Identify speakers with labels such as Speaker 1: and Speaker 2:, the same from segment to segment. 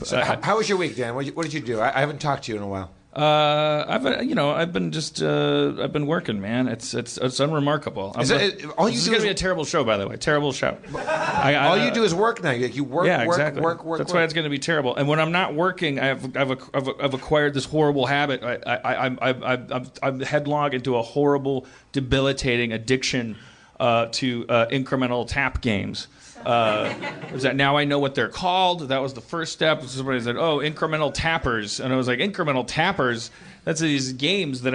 Speaker 1: So how was your week, Dan? What did you do? I haven't talked to you in a while.
Speaker 2: I've been working, man. It's unremarkable. This is gonna be a terrible show, by the way. Terrible show.
Speaker 1: All you do is work now. You work,
Speaker 2: exactly.
Speaker 1: work.
Speaker 2: That's why it's gonna be terrible. And when I'm not working, I've acquired this horrible habit. I'm headlong into a horrible, debilitating addiction to incremental tap games. Is that now I know what they're called? That was the first step. Somebody said, "Oh, incremental tappers," and I was like, "Incremental tappers? That's these games that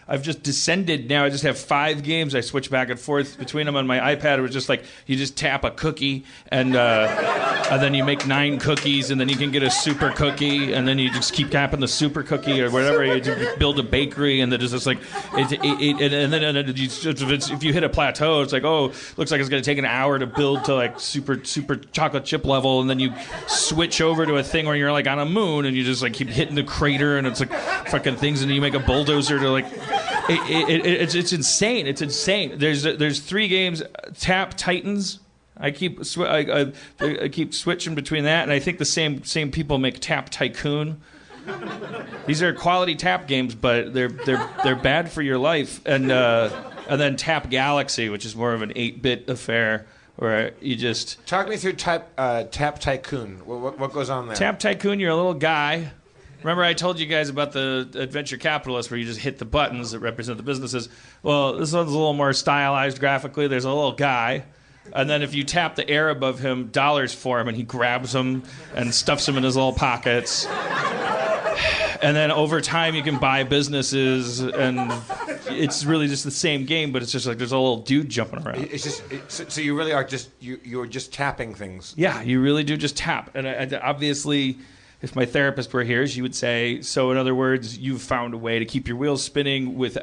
Speaker 2: I've just descended. Now I just have 5 games. I switch back and forth between them on my iPad. It was just like you just tap a cookie, and then you make 9 cookies, and then you can get a super cookie, and then you just keep tapping the super cookie or whatever. You build a bakery, and then it's just like if you hit a plateau, it's like, oh, looks like it's going to take an hour to build to like super chocolate chip level, and then you switch over to a thing where you're like on a moon, and you just like keep hitting the crater, and it's like fucking things, and then you make a bulldozer to like. It's insane. It's insane. There's 3 games. Tap Titans. I keep switching between that, and I think the same people make Tap Tycoon. These are quality tap games, but they're bad for your life. And then Tap Galaxy, which is more of an 8-bit affair. Where you just
Speaker 1: talk me through Tap Tycoon. What goes on there?
Speaker 2: Tap Tycoon. You're a little guy. Remember I told you guys about the Adventure Capitalist where you just hit the buttons that represent the businesses? Well, this one's a little more stylized graphically. There's a little guy, and then if you tap the air above him, dollars for him, and he grabs them and stuffs them in his little pockets. And then over time you can buy businesses, and it's really just the same game, but it's just like there's a little dude jumping around.
Speaker 1: It's just so you really are just you're just tapping things.
Speaker 2: Yeah, you really do just tap, and I obviously. If my therapist were here, she would say, so in other words, you've found a way to keep your wheels spinning with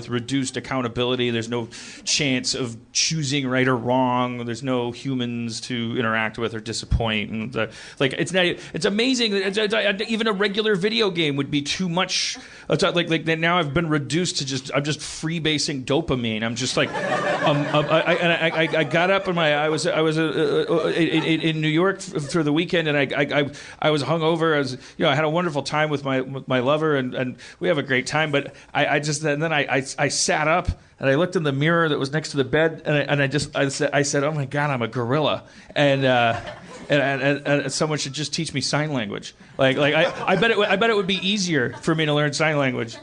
Speaker 2: reduced accountability. There's no chance of choosing right or wrong. There's no humans to interact with or disappoint. And it's amazing that even a regular video game would be too much. It's like now I've been reduced to I'm just freebasing dopamine. I'm just like, I got up and I was in New York for the weekend, and I was hungover. I had a wonderful time with my lover, and we have a great time. But I sat up and I looked in the mirror that was next to the bed, and I said, oh my God, I'm a gorilla, and someone should just teach me sign language. I bet it would be easier for me to learn sign language.